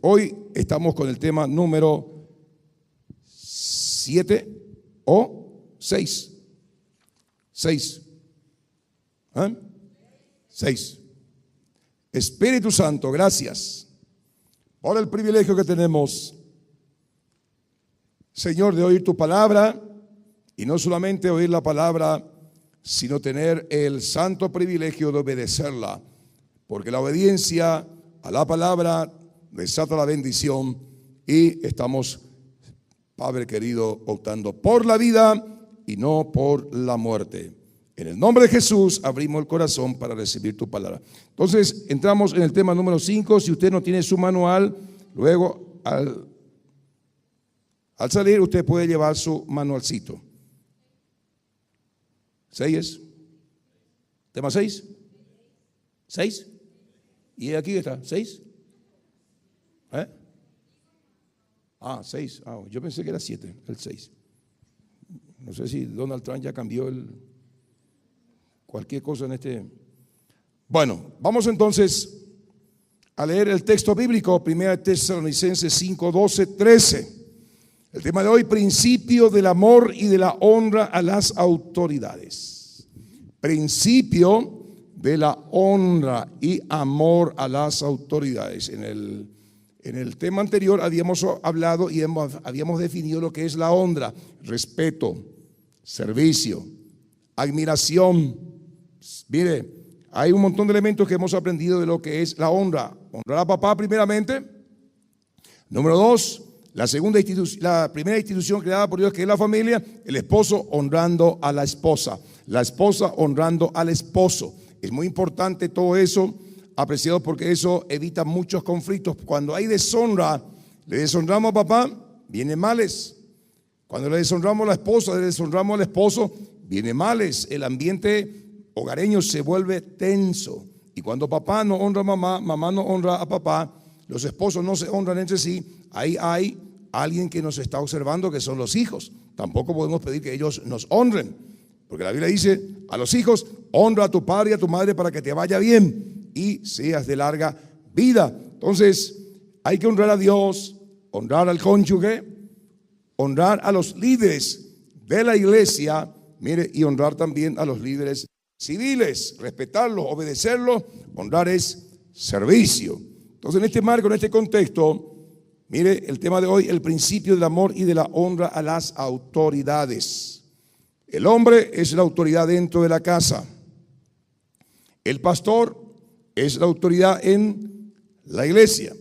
Hoy estamos con el tema número 7 o 6. 6. ¿Ah? 6. Espíritu Santo, gracias por el privilegio que tenemos, Señor, de oír tu palabra, y no solamente oír la palabra, sino tener el santo privilegio de obedecerla, porque la obediencia a la palabra desata la bendición, y estamos, Padre querido, optando por la vida y no por la muerte. En el nombre de Jesús abrimos el corazón para recibir tu palabra. Entonces entramos en el tema número 5. Si usted no tiene su manual, luego al salir usted puede llevar su manualcito. 6 es. ¿Tema 6? ¿6? ¿Y aquí está? ¿6? 6. Yo pensé que era 7, el 6. No sé si Donald Trump ya cambió cualquier cosa en este. Bueno, vamos entonces a leer el texto bíblico, 1 Tesalonicenses 5, 12, 13. El tema de hoy, principio del amor y de la honra a las autoridades. Principio de la honra y amor a las autoridades. En el tema anterior habíamos hablado y habíamos definido lo que es la honra: respeto, servicio, admiración. Mire, hay un montón de elementos que hemos aprendido de lo que es la honra. Honrar a papá primeramente. Número 2, la primera institución creada por Dios, que es la familia. El esposo honrando a la esposa, la esposa honrando al esposo. Es muy importante todo eso, apreciado, porque eso evita muchos conflictos. Cuando hay deshonra, le deshonramos a papá, vienen males. Cuando le deshonramos a la esposa, le deshonramos al esposo, vienen males. El ambiente hogareño se vuelve tenso. Y cuando papá no honra a mamá, mamá no honra a papá, los esposos no se honran entre sí, ahí hay alguien que nos está observando, que son los hijos. Tampoco podemos pedir que ellos nos honren, porque la Biblia dice a los hijos: honra a tu padre y a tu madre para que te vaya bien y seas de larga vida. Entonces hay que honrar a Dios, honrar al cónyuge, honrar a los líderes de la iglesia, mire, y honrar también a los líderes civiles, respetarlos, obedecerlos. Honrar es servicio. Entonces, en este marco, en este contexto, mire el tema de hoy: el principio del amor y de la honra a las autoridades. El hombre es la autoridad dentro de la casa. El pastor es la autoridad en la iglesia.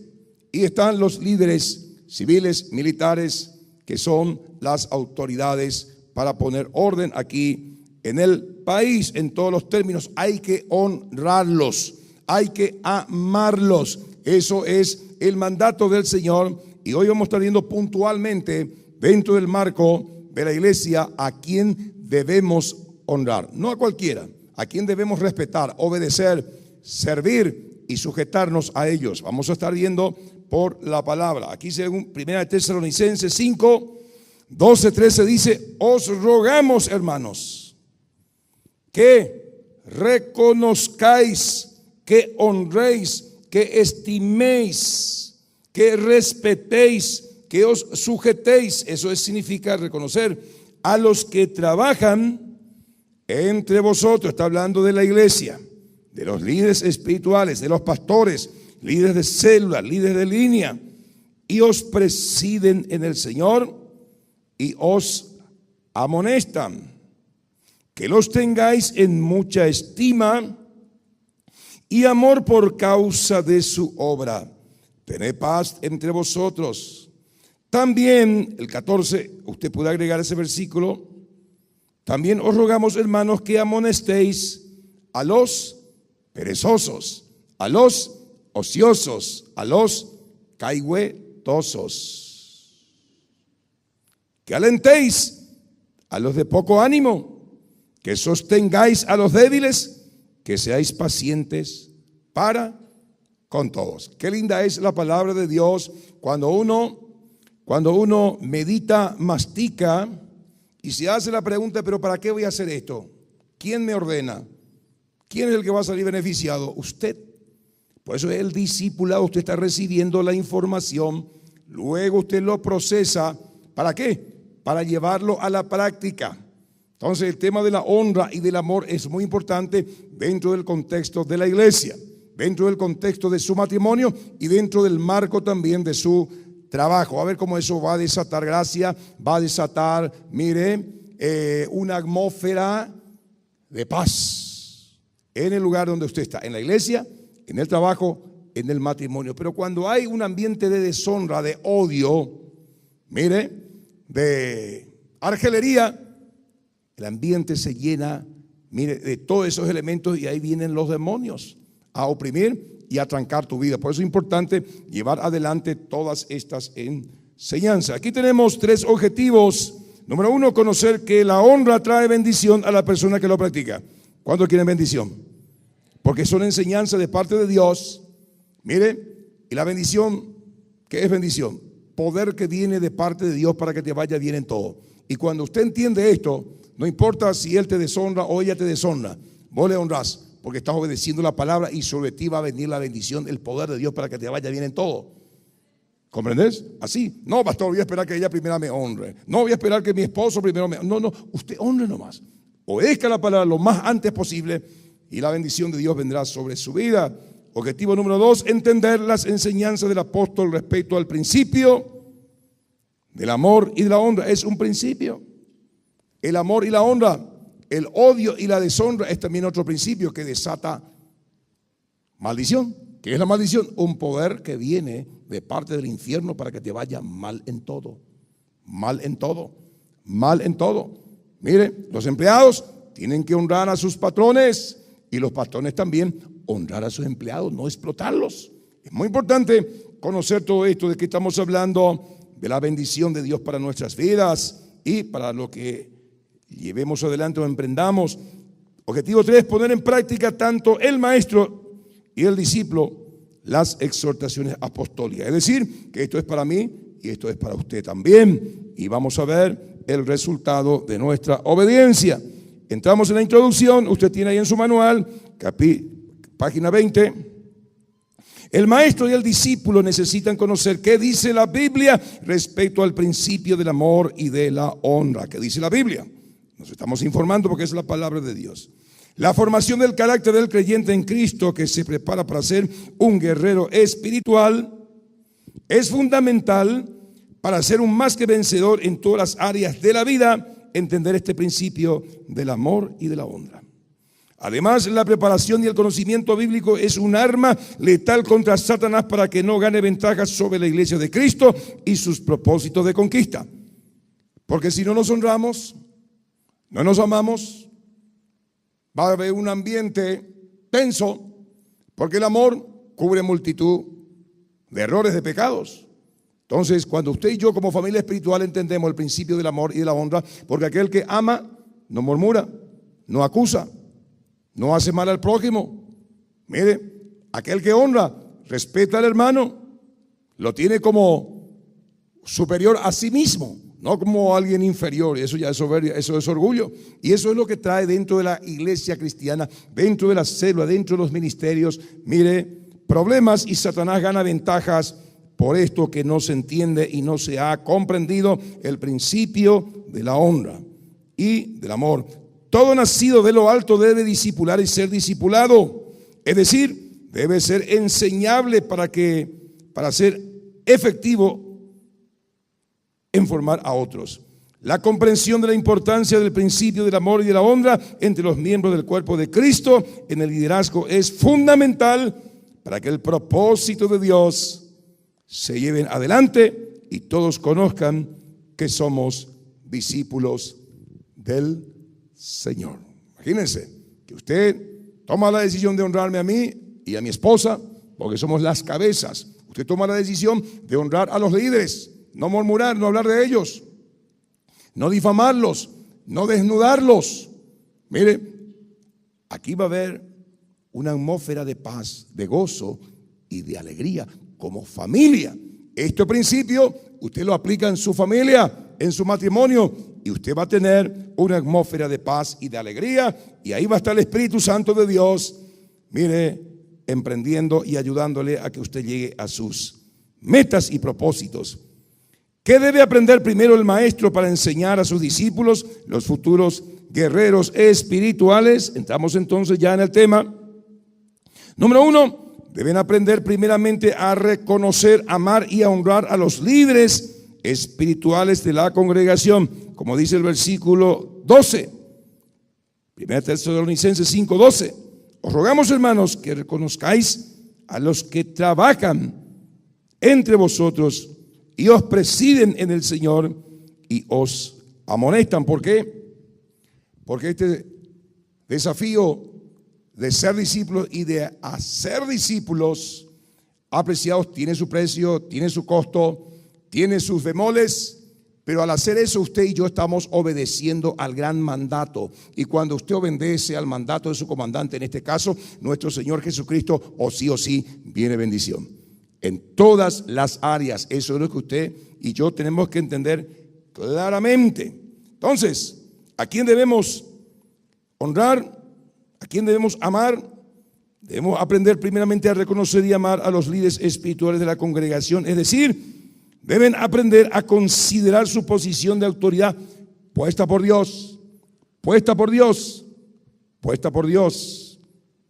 Y están los líderes civiles, militares, que son las autoridades para poner orden aquí en el país. En todos los términos hay que honrarlos, hay que amarlos. Eso es el mandato del Señor. Y hoy vamos a estar viendo puntualmente, dentro del marco de la iglesia, a quién debemos honrar. No a cualquiera, a quién debemos respetar, obedecer, servir y sujetarnos a ellos. Vamos a estar viendo por la palabra. Aquí, según 1 Tesalonicenses 5, 12, 13, dice: os rogamos, hermanos, que reconozcáis, que honréis, que estiméis, que respetéis, que os sujetéis. Eso significa reconocer a los que trabajan entre vosotros. Está hablando de la iglesia, de los líderes espirituales, de los pastores, líderes de célula, líderes de línea, y os presiden en el Señor y os amonestan, que los tengáis en mucha estima y amor por causa de su obra. Tened paz entre vosotros. También, el 14, usted puede agregar ese versículo: también os rogamos, hermanos, que amonestéis a los perezosos, a los ociosos, a los caigüetosos, que alentéis a los de poco ánimo, que sostengáis a los débiles, que seáis pacientes para con todos. Qué linda es la palabra de Dios cuando uno medita, mastica y se hace la pregunta: pero ¿para qué voy a hacer esto? ¿Quién me ordena? ¿Quién es el que va a salir beneficiado? Usted. Por eso el discipulado, usted está recibiendo la información, luego usted lo procesa. ¿Para qué? Para llevarlo a la práctica. Entonces el tema de la honra y del amor es muy importante dentro del contexto de la iglesia, dentro del contexto de su matrimonio y dentro del marco también de su trabajo. A ver cómo eso va a desatar gracia, va a desatar, mire, una atmósfera de paz en el lugar donde usted está, en la iglesia, en el trabajo, en el matrimonio. Pero cuando hay un ambiente de deshonra, de odio, mire, de argelería, el ambiente se llena, mire, de todos esos elementos y ahí vienen los demonios a oprimir y a trancar tu vida. Por eso es importante llevar adelante todas estas enseñanzas. Aquí tenemos 3 objetivos. Número 1, conocer que la honra trae bendición a la persona que lo practica. ¿Cuántos quieren bendición? Porque son enseñanzas de parte de Dios. Mire, y la bendición, ¿qué es bendición? Poder que viene de parte de Dios para que te vaya bien en todo. Y cuando usted entiende esto, no importa si él te deshonra o ella te deshonra, vos le honrás porque estás obedeciendo la palabra y sobre ti va a venir la bendición, el poder de Dios para que te vaya bien en todo. ¿Comprendes? Así. No, pastor, voy a esperar que ella primero me honre. No voy a esperar que mi esposo primero me honre. No, usted honre nomás. Obedezca la palabra lo más antes posible y la bendición de Dios vendrá sobre su vida. Objetivo número 2, entender las enseñanzas del apóstol respecto al principio del amor y de la honra. Es un principio. El amor y la honra, el odio y la deshonra es también otro principio que desata maldición. ¿Qué es la maldición? Un poder que viene de parte del infierno para que te vaya mal en todo. Mal en todo. Mal en todo. Mire, los empleados tienen que honrar a sus patrones y los patrones también honrar a sus empleados, no explotarlos. Es muy importante conocer todo esto, de que estamos hablando de la bendición de Dios para nuestras vidas y para lo que llevemos adelante o emprendamos. Objetivo 3, poner en práctica tanto el maestro y el discípulo las exhortaciones apostólicas. Es decir, que esto es para mí y esto es para usted también. Y vamos a ver el resultado de nuestra obediencia. Entramos en la introducción, usted tiene ahí en su manual, página 20. El maestro y el discípulo necesitan conocer qué dice la Biblia respecto al principio del amor y de la honra. ¿Qué dice la Biblia? Nos estamos informando porque es la palabra de Dios. La formación del carácter del creyente en Cristo, que se prepara para ser un guerrero espiritual, es fundamental para ser un más que vencedor en todas las áreas de la vida, entender este principio del amor y de la honra. Además, la preparación y el conocimiento bíblico es un arma letal contra Satanás para que no gane ventajas sobre la iglesia de Cristo y sus propósitos de conquista. Porque si no nos honramos, no nos amamos, va a haber un ambiente tenso, porque el amor cubre multitud de errores, de pecados. Entonces, cuando usted y yo como familia espiritual entendemos el principio del amor y de la honra, porque aquel que ama no murmura, no acusa, no hace mal al prójimo. Mire, aquel que honra, respeta al hermano, lo tiene como superior a sí mismo, no como alguien inferior. Eso ya es soberbia, eso es orgullo. Y eso es lo que trae dentro de la iglesia cristiana, dentro de la célula, dentro de los ministerios, mire, problemas, y Satanás gana ventajas por esto que no se entiende y no se ha comprendido el principio de la honra y del amor. Todo nacido de lo alto debe discipular y ser discipulado, es decir, debe ser enseñable para ser efectivo en formar a otros. La comprensión de la importancia del principio del amor y de la honra entre los miembros del cuerpo de Cristo en el liderazgo es fundamental para que el propósito de Dios se lleven adelante y todos conozcan que somos discípulos del Señor. Imagínense que usted toma la decisión de honrarme a mí y a mi esposa, porque somos las cabezas. Usted toma la decisión de honrar a los líderes, no murmurar, no hablar de ellos, no difamarlos, no desnudarlos. Mire, aquí va a haber una atmósfera de paz, de gozo y de alegría como familia. Este principio usted lo aplica en su familia, en su matrimonio, y usted va a tener una atmósfera de paz y de alegría, y ahí va a estar el Espíritu Santo de Dios, mire, emprendiendo y ayudándole a que usted llegue a sus metas y propósitos. ¿Qué debe aprender primero el maestro para enseñar a sus discípulos, los futuros guerreros espirituales? Entramos entonces ya en el tema. Número 1, deben aprender primeramente a reconocer, amar y a honrar a los líderes espirituales de la congregación, como dice el versículo 12, 1 Tesalonicenses 5:12. Os rogamos, hermanos, que reconozcáis a los que trabajan entre vosotros y os presiden en el Señor y os amonestan. ¿Por qué? Porque este desafío de ser discípulos y de hacer discípulos apreciados tiene su precio, tiene su costo, tiene sus bemoles, pero al hacer eso usted y yo estamos obedeciendo al gran mandato. Y cuando usted obedece al mandato de su comandante, en este caso nuestro Señor Jesucristo, o sí viene bendición en todas las áreas. Eso es lo que usted y yo tenemos que entender claramente. Entonces, ¿a quién debemos honrar? ¿A quién debemos amar? Debemos aprender primeramente a reconocer y amar a los líderes espirituales de la congregación. Es decir, deben aprender a considerar su posición de autoridad puesta por Dios, puesta por Dios, puesta por Dios.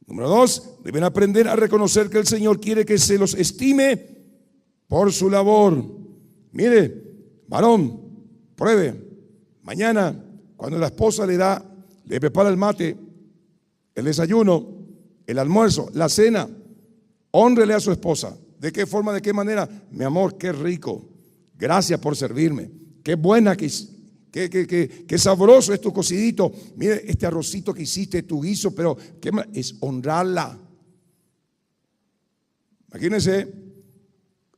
Número 2, deben aprender a reconocer que el Señor quiere que se los estime por su labor. Mire, varón, pruebe, mañana cuando la esposa le prepara el mate, el desayuno, el almuerzo, la cena, hónrele a su esposa. ¿De qué forma, de qué manera? Mi amor, qué rico, gracias por servirme, qué buena, qué sabroso es tu cocidito, mire este arrocito que hiciste, tu guiso, pero ¿qué más? Es honrarla. Imagínense,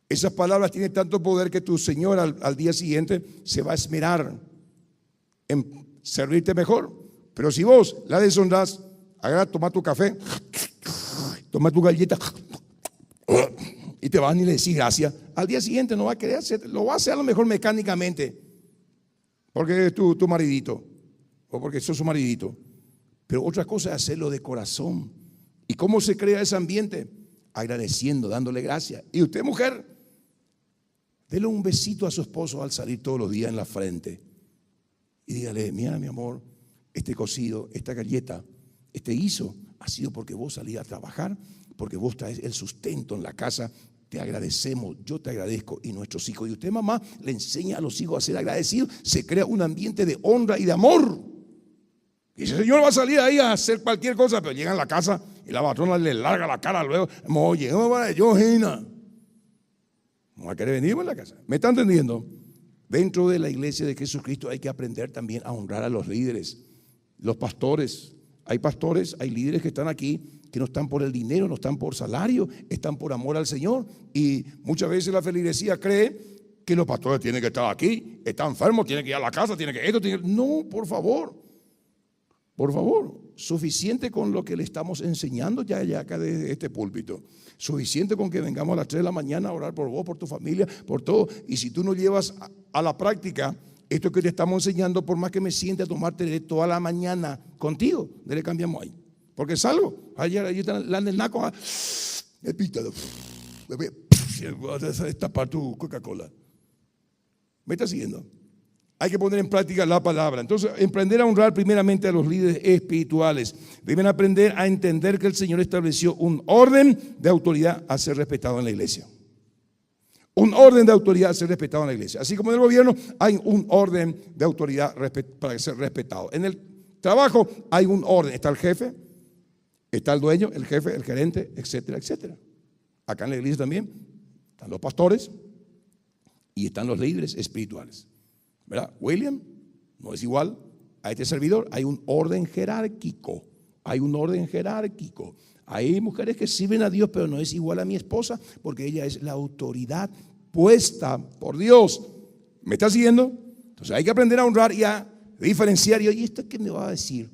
esas palabras tienen tanto poder que tu Señor al día siguiente se va a esmerar en servirte mejor. Pero si vos la deshonras, agarra, toma tu café, toma tu galleta y te vas y le decís gracias, al día siguiente no va a querer hacer, lo va a hacer a lo mejor mecánicamente, porque es tu maridito, o porque sos su maridito. Pero otra cosa es hacerlo de corazón. ¿Y cómo se crea ese ambiente? Agradeciendo, dándole gracias. Y usted, mujer, dele un besito a su esposo al salir todos los días en la frente. Y dígale, mira mi amor, este cocido, esta galleta, este guiso, ha sido porque vos salís a trabajar, porque vos traes el sustento en la casa. Te agradecemos, yo te agradezco y nuestros hijos. Y usted, mamá, le enseña a los hijos a ser agradecidos. Se crea un ambiente de honra y de amor. Y ese señor va a salir ahí a hacer cualquier cosa, pero llega a la casa y la patrona le larga la cara luego. Oye, no va a querer venir a la casa. ¿Me está entendiendo? Dentro de la iglesia de Jesucristo hay que aprender también a honrar a los líderes, los pastores. Hay pastores, hay líderes que están aquí que no están por el dinero, no están por salario, están por amor al Señor. Y muchas veces la feligresía cree que los pastores tienen que estar aquí, están enfermos, tienen que ir a la casa, tienen que esto, No, por favor, suficiente con lo que le estamos enseñando ya acá de este púlpito. Suficiente con que vengamos a las 3 de la mañana a orar por vos, por tu familia, por todo. Y si tú no llevas a la práctica esto que te estamos enseñando, por más que me siente a tomarte toda la mañana contigo, le cambiamos ahí. Porque salgo, ayer la del naco, el pítalo, destapar tu Coca-Cola. ¿Me está siguiendo? Hay que poner en práctica la palabra. Entonces, aprender a honrar primeramente a los líderes espirituales. Deben aprender a entender que el Señor estableció un orden de autoridad a ser respetado en la iglesia. Un orden de autoridad a ser respetado en la iglesia. Así como en el gobierno hay un orden de autoridad para ser respetado. En el trabajo hay un orden. Está el jefe, está el dueño, el jefe, el gerente, etcétera, etcétera. Acá en la iglesia también están los pastores y están los líderes espirituales. ¿Verdad? William no es igual a este servidor. Hay un orden jerárquico. Hay un orden jerárquico. Hay mujeres que sirven a Dios, pero no es igual a mi esposa, porque ella es la autoridad puesta por Dios. ¿Me está siguiendo? Entonces hay que aprender a honrar y a diferenciar. Y oye, ¿esto qué me va a decir?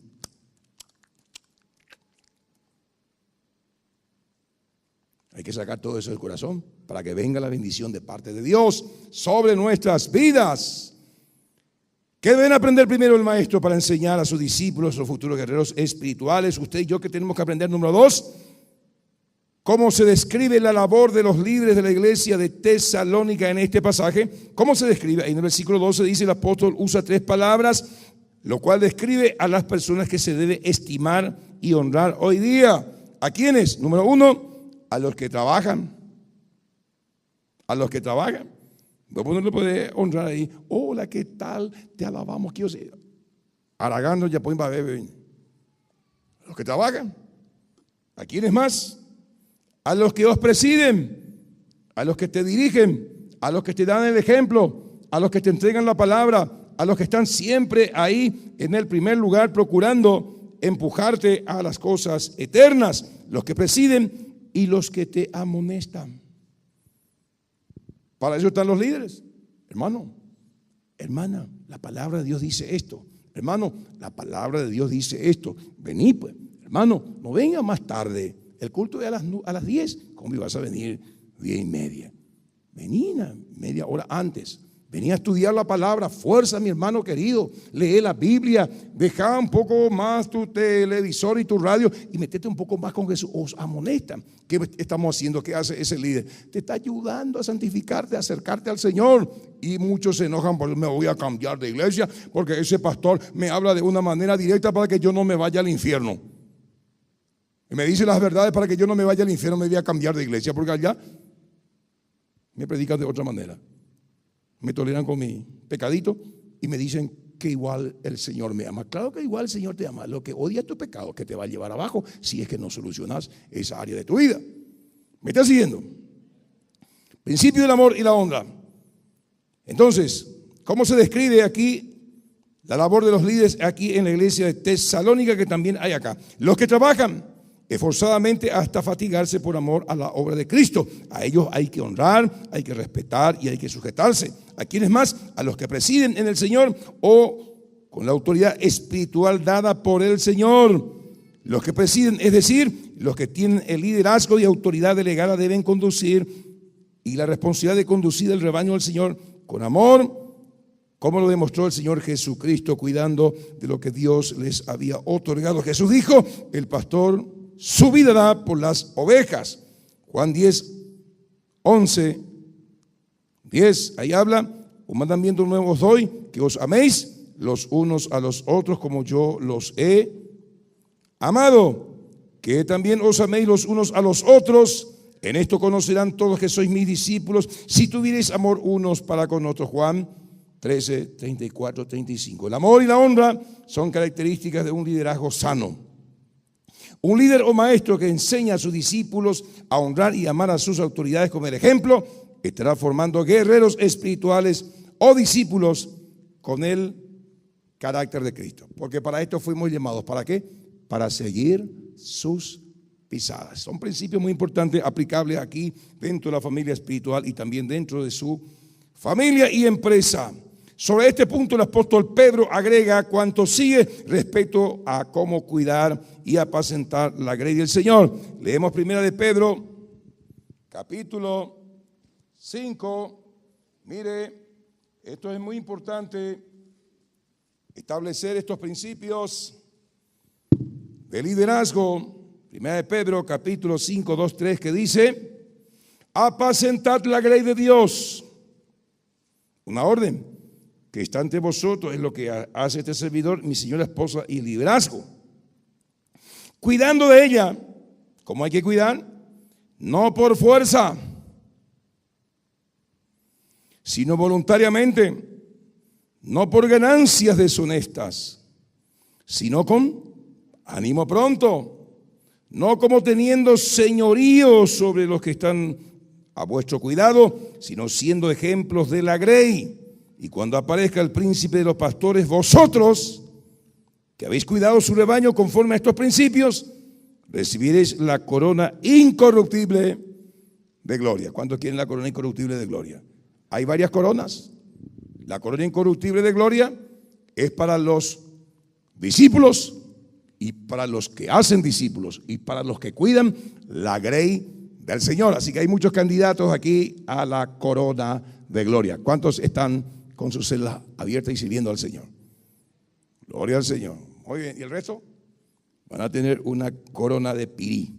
Hay que sacar todo eso del corazón para que venga la bendición de parte de Dios sobre nuestras vidas. ¿Qué deben aprender primero el maestro para enseñar a sus discípulos, los futuros guerreros espirituales? Usted y yo, ¿qué tenemos que aprender? Número 2, cómo se describe la labor de los líderes de la iglesia de Tesalónica en este pasaje. ¿Cómo se describe? En el versículo 12 dice el apóstol usa 3 palabras, lo cual describe a las personas que se debe estimar y honrar hoy día. ¿A quiénes? Número 1, a los que trabajan. A los que trabajan. Vos no le podés honrar ahí. Hola, ¿qué tal? Te alabamos. ¿Qué os Aragando ya pueden beber. A los que trabajan. ¿A quiénes más? A los que os presiden, a los que te dirigen, a los que te dan el ejemplo, a los que te entregan la palabra, a los que están siempre ahí en el primer lugar procurando empujarte a las cosas eternas, los que presiden y los que te amonestan. Para eso están los líderes. Hermano, hermana, la palabra de Dios dice esto. Hermano, la palabra de Dios dice esto. Vení pues, hermano, no venga más tarde. El culto es a las 10. ¿Cómo ibas a venir 10:30? Vení media hora antes. Vení a estudiar la palabra. Fuerza, mi hermano querido. Lee la Biblia. Deja un poco más tu televisor y tu radio y metete un poco más con Jesús. Os amonestan. ¿Qué estamos haciendo? ¿Qué hace ese líder? Te está ayudando a santificarte, a acercarte al Señor. Y muchos se enojan porque me voy a cambiar de iglesia porque ese pastor me habla de una manera directa para que yo no me vaya al infierno. Y me dice las verdades para que yo no me vaya al infierno, me voy a cambiar de iglesia, porque allá me predican de otra manera. Me toleran con mi pecadito y me dicen que igual el Señor me ama. Claro que igual el Señor te ama. Lo que odia es tu pecado, que te va a llevar abajo si es que no solucionas esa área de tu vida. ¿Me estás siguiendo? Principio del amor y la honra. Entonces, ¿cómo se describe aquí la labor de los líderes aquí en la iglesia de Tesalónica, que también hay acá? Los que trabajan esforzadamente hasta fatigarse por amor a la obra de Cristo. A ellos hay que honrar, hay que respetar y hay que sujetarse. ¿A quiénes más? A los que presiden en el Señor o con la autoridad espiritual dada por el Señor. Los que presiden, es decir, los que tienen el liderazgo y autoridad delegada deben conducir y la responsabilidad de conducir el rebaño del Señor con amor, como lo demostró el Señor Jesucristo, cuidando de lo que Dios les había otorgado. Jesús dijo, el pastor su vida da por las ovejas. Juan 10:11, 10, ahí habla, un mandamiento nuevo os doy, que os améis los unos a los otros como yo los he amado, que también os améis los unos a los otros. En esto conocerán todos que sois mis discípulos, si tuviereis amor unos para con otros. Juan 13, 34, 35. El amor y la honra son características de un liderazgo sano. Un líder o maestro que enseña a sus discípulos a honrar y amar a sus autoridades como el ejemplo, estará formando guerreros espirituales o discípulos con el carácter de Cristo. Porque para esto fuimos llamados. ¿Para qué? Para seguir sus pisadas. Son principios muy importantes aplicables aquí dentro de la familia espiritual y también dentro de su familia y empresa. Sobre este punto el apóstol Pedro agrega cuanto sigue respecto a cómo cuidar y apacentar la grey del Señor. Leemos primera de Pedro, capítulo 5. Mire, esto es muy importante, establecer estos principios de liderazgo. Primera de Pedro, capítulo 5, 2, 3, que dice, apacentad la grey de Dios. Una orden que está ante vosotros, es lo que hace este servidor, mi señora esposa, y el liderazgo. Cuidando de ella, ¿cómo hay que cuidar? No por fuerza, sino voluntariamente, no por ganancias deshonestas, sino con ánimo pronto, no como teniendo señorío sobre los que están a vuestro cuidado, sino siendo ejemplos de la grey. Y cuando aparezca el príncipe de los pastores, vosotros, que habéis cuidado su rebaño conforme a estos principios, recibiréis la corona incorruptible de gloria. ¿Cuántos quieren la corona incorruptible de gloria? Hay varias coronas. La corona incorruptible de gloria es para los discípulos y para los que hacen discípulos y para los que cuidan la grey del Señor. Así que hay muchos candidatos aquí a la corona de gloria. ¿Cuántos están con su celda abierta y sirviendo al Señor? Gloria al Señor. Muy bien. ¿Y el resto? Van a tener una corona de pirí.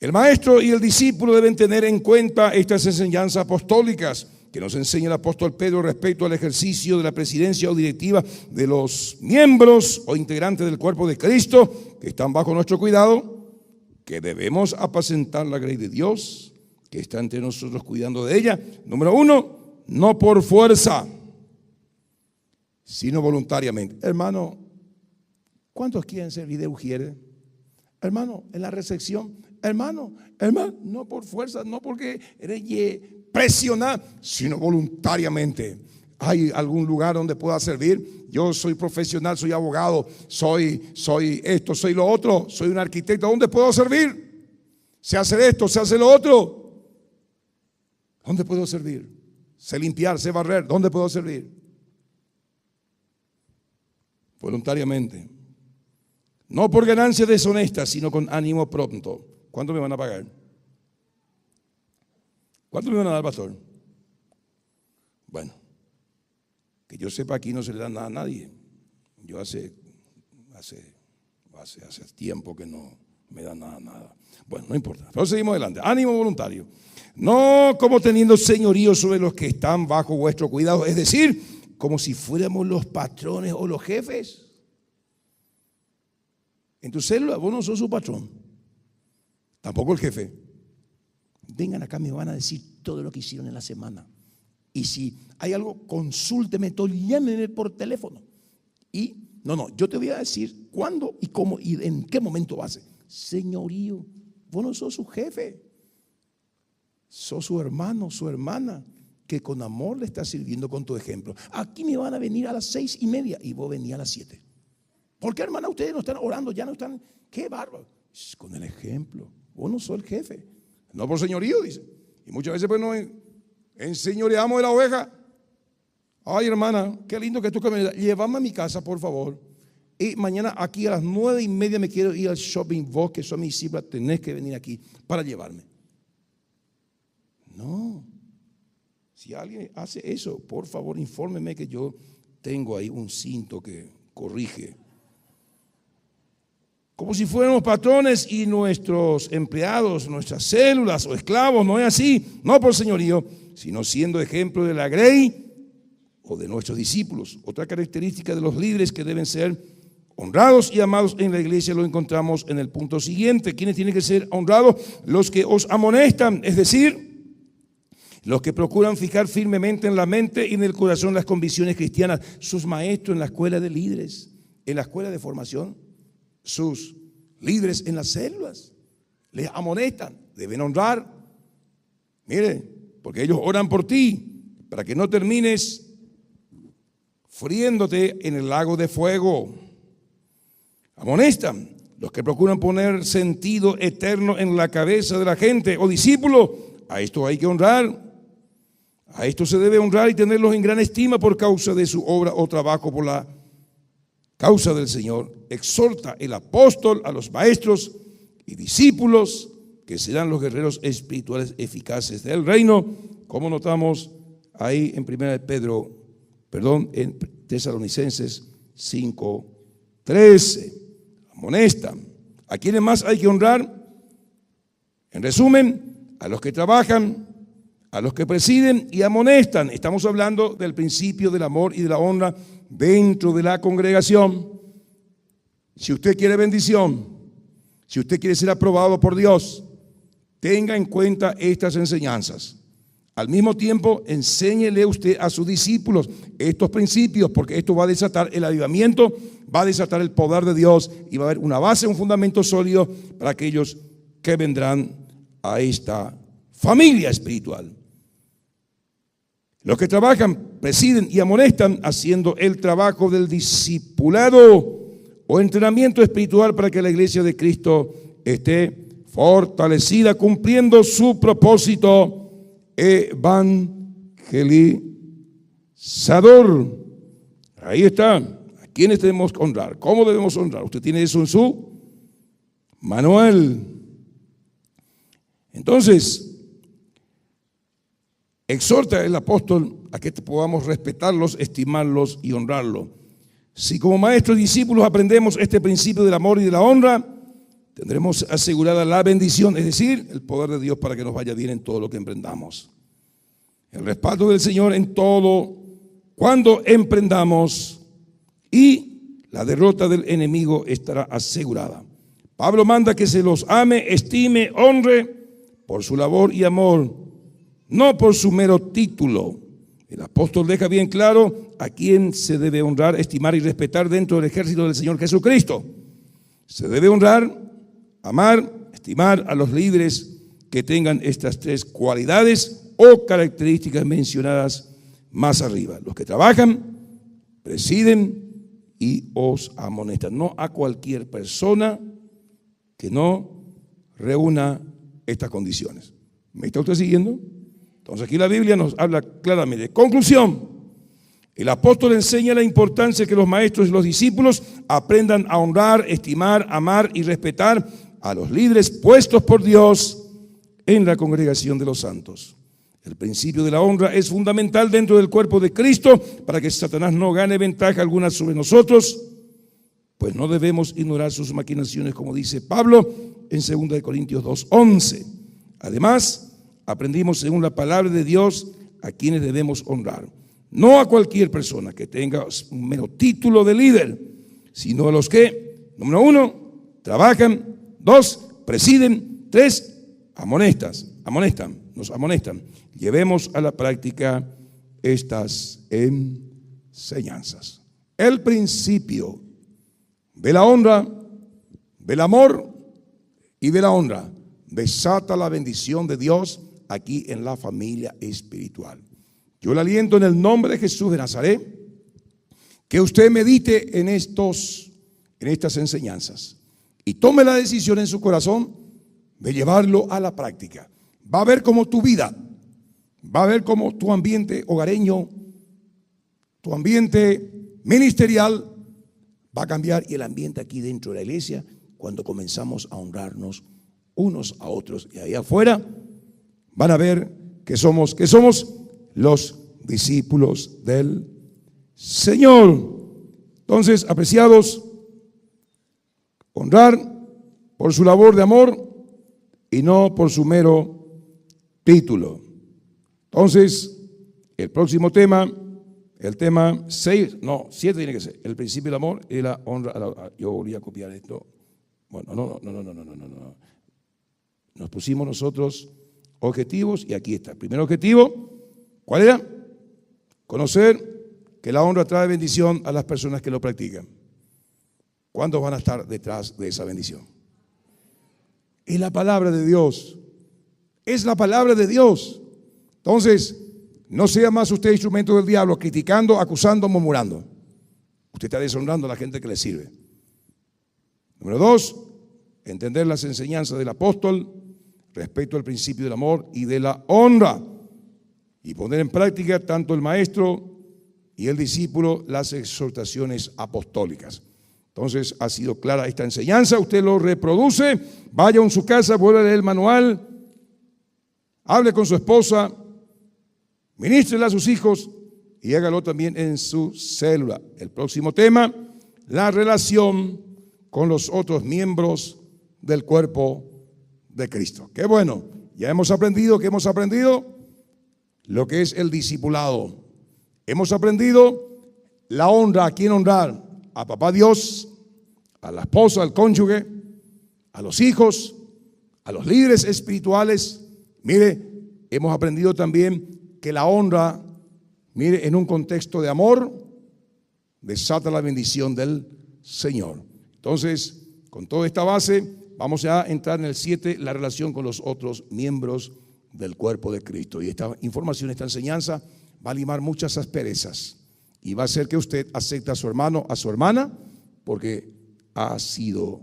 El maestro y el discípulo deben tener en cuenta estas enseñanzas apostólicas que nos enseña el apóstol Pedro respecto al ejercicio de la presidencia o directiva de los miembros o integrantes del cuerpo de Cristo que están bajo nuestro cuidado, que debemos apacentar la grey de Dios que está entre nosotros cuidando de ella. Número 1, no por fuerza, sino voluntariamente. Hermano, ¿cuántos quieren servir de ujieres? Hermano, en la recepción, hermano, no por fuerza, no porque eres presionar, sino voluntariamente. ¿Hay algún lugar donde pueda servir? Yo soy profesional, soy abogado, soy esto, soy lo otro, soy un arquitecto. ¿Dónde puedo servir? Sé hacer esto, sé hacer lo otro. ¿Dónde puedo servir? Sé limpiar, sé barrer. ¿Dónde puedo servir? Voluntariamente. No por ganancia deshonesta, sino con ánimo pronto. ¿Cuánto me van a pagar? ¿Cuánto me van a dar, pastor? Bueno, que yo sepa, aquí no se le da nada a nadie. Yo hace tiempo que no me da nada. Bueno, no importa. Pero seguimos adelante. Ánimo voluntario. No como teniendo señorío sobre los que están bajo vuestro cuidado, es decir, como si fuéramos los patrones o los jefes. En tu célula vos no sos su patrón, tampoco el jefe. Vengan acá, me van a decir todo lo que hicieron en la semana. Y si hay algo, consúlteme todo, llámeme por teléfono. Y no, yo te voy a decir cuándo y cómo y en qué momento va a ser. Señorío, vos no sos su jefe, sos su hermano, su hermana, que con amor le está sirviendo con tu ejemplo. Aquí me van a venir a las 6:30 y vos venís a las 7. ¿Por qué, hermana, ustedes no están orando? Ya no están. ¡Qué bárbaro! Con el ejemplo. Vos no sos el jefe. No por señorío, dice. Y muchas veces pues nos enseñoreamos de la oveja. Ay, hermana, qué lindo que tú que me llévame a mi casa, por favor. Y mañana aquí a las 9:30 me quiero ir al shopping. Vos que sos mi discípula, tenés que venir aquí para llevarme. No. Si alguien hace eso, por favor, infórmeme que yo tengo ahí un cinto que corrige. Como si fuéramos patrones y nuestros empleados, nuestras células o esclavos, no es así, no por señorío, sino siendo ejemplo de la grey o de nuestros discípulos. Otra característica de los líderes que deben ser honrados y amados en la iglesia lo encontramos en el punto siguiente. ¿Quiénes tienen que ser honrados? Los que os amonestan, es decir, los que procuran fijar firmemente en la mente y en el corazón las convicciones cristianas. Sus maestros en la escuela de líderes, en la escuela de formación, sus líderes en las células, les amonestan, deben honrar. Mire, porque ellos oran por ti, para que no termines friéndote en el lago de fuego. Amonestan los que procuran poner sentido eterno en la cabeza de la gente o discípulo. A esto hay que honrar. A esto se debe honrar y tenerlos en gran estima por causa de su obra o trabajo por la causa del Señor. Exhorta el apóstol a los maestros y discípulos que serán los guerreros espirituales eficaces del reino, como notamos ahí en en Tesalonicenses 5:13. Amonestan. ¿A quiénes más hay que honrar? En resumen, a los que trabajan, a los que presiden y amonestan. Estamos hablando del principio del amor y de la honra dentro de la congregación. Si usted quiere bendición, si usted quiere ser aprobado por Dios, tenga en cuenta estas enseñanzas. Al mismo tiempo, enséñele usted a sus discípulos estos principios, porque esto va a desatar el avivamiento, va a desatar el poder de Dios y va a haber una base, un fundamento sólido para aquellos que vendrán a esta familia espiritual. Los que trabajan, presiden y amonestan haciendo el trabajo del discipulado o entrenamiento espiritual para que la iglesia de Cristo esté fortalecida, cumpliendo su propósito evangelizador. Ahí está. ¿A quiénes debemos honrar? ¿Cómo debemos honrar? Usted tiene eso en su manual. Entonces, exhorta el apóstol a que podamos respetarlos, estimarlos y honrarlos. Si como maestros y discípulos aprendemos este principio del amor y de la honra, tendremos asegurada la bendición, es decir, el poder de Dios para que nos vaya bien en todo lo que emprendamos. El respaldo del Señor en todo cuando emprendamos, y la derrota del enemigo estará asegurada. Pablo manda que se los ame, estime, honre por su labor y amor, no por su mero título. El apóstol deja bien claro a quién se debe honrar, estimar y respetar dentro del ejército del Señor Jesucristo. Se debe honrar, amar, estimar a los líderes que tengan estas tres cualidades o características mencionadas más arriba. Los que trabajan, presiden y os amonestan. No a cualquier persona que no reúna estas condiciones. ¿Me está usted siguiendo? Entonces aquí la Biblia nos habla claramente. Conclusión. El apóstol enseña la importancia de que los maestros y los discípulos aprendan a honrar, estimar, amar y respetar a los líderes puestos por Dios en la congregación de los santos. El principio de la honra es fundamental dentro del cuerpo de Cristo para que Satanás no gane ventaja alguna sobre nosotros, pues no debemos ignorar sus maquinaciones, como dice Pablo en 2 Corintios 2:11. Además, aprendimos según la palabra de Dios a quienes debemos honrar. No a cualquier persona que tenga un mero título de líder, sino a los que, número 1, trabajan, 2, presiden, 3, nos amonestan. Llevemos a la práctica estas enseñanzas. El principio de la honra, del amor y de la honra desata la bendición de Dios aquí en la familia espiritual. Yo le aliento en el nombre de Jesús de Nazaret que usted medite en estas enseñanzas y tome la decisión en su corazón de llevarlo a la práctica. Va a ver cómo tu vida, va a ver cómo tu ambiente hogareño, tu ambiente ministerial va a cambiar, y el ambiente aquí dentro de la iglesia cuando comenzamos a honrarnos unos a otros. Y ahí afuera van a ver que somos los discípulos del Señor. Entonces, apreciados, honrar por su labor de amor y no por su mero título. Entonces, el próximo tema, el tema 7 tiene que ser, el principio del amor y la honra. Yo volví a copiar esto. Bueno, no. Nos pusimos nosotros objetivos y aquí está. El primer objetivo, ¿cuál era? Conocer que la honra trae bendición a las personas que lo practican. ¿Cuántos van a estar detrás de esa bendición? Es la palabra de Dios. Es la palabra de Dios. Entonces, no sea más usted instrumento del diablo, criticando, acusando, murmurando. Usted está deshonrando a la gente que le sirve. Número 2, entender las enseñanzas del apóstol respecto al principio del amor y de la honra, y poner en práctica tanto el maestro y el discípulo las exhortaciones apostólicas. Entonces ha sido clara esta enseñanza, usted lo reproduce, vaya a su casa, vuelva a leer el manual, hable con su esposa, ministrele a sus hijos y hágalo también en su célula. El próximo tema, la relación con los otros miembros del cuerpo de Cristo. Qué bueno, ya hemos aprendido lo que es el discipulado. Hemos aprendido la honra, a quién honrar: a papá Dios, a la esposa, al cónyuge, a los hijos, a los líderes espirituales. Mire, hemos aprendido también que la honra, mire, en un contexto de amor, desata la bendición del Señor. Entonces, con toda esta base, vamos a entrar en el 7, la relación con los otros miembros del cuerpo de Cristo. Y esta información, esta enseñanza va a limar muchas asperezas y va a hacer que usted acepte a su hermano, a su hermana, porque ha sido,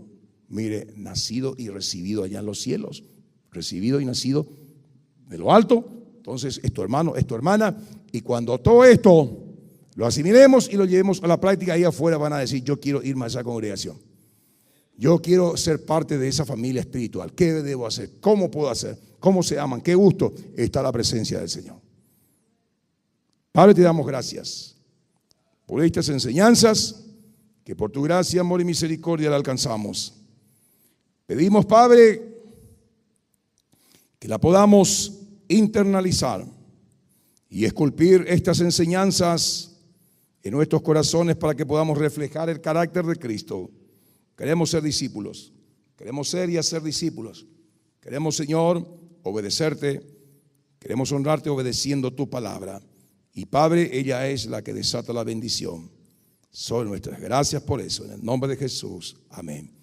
mire, nacido y recibido allá en los cielos, recibido y nacido de lo alto. Entonces es tu hermano, es tu hermana, y cuando todo esto lo asimilemos y lo llevemos a la práctica, ahí afuera van a decir: yo quiero irme a esa congregación, yo quiero ser parte de esa familia espiritual. ¿Qué debo hacer? ¿Cómo puedo hacer? ¿Cómo se aman? Qué gusto está la presencia del Señor. Padre, te damos gracias por estas enseñanzas que por tu gracia, amor y misericordia la alcanzamos. Pedimos, Padre, que la podamos internalizar y esculpir estas enseñanzas en nuestros corazones para que podamos reflejar el carácter de Cristo. Queremos ser discípulos, queremos ser y hacer discípulos. Queremos, Señor, obedecerte, queremos honrarte obedeciendo tu palabra. Y Padre, ella es la que desata la bendición. Son nuestras gracias por eso. En el nombre de Jesús. Amén.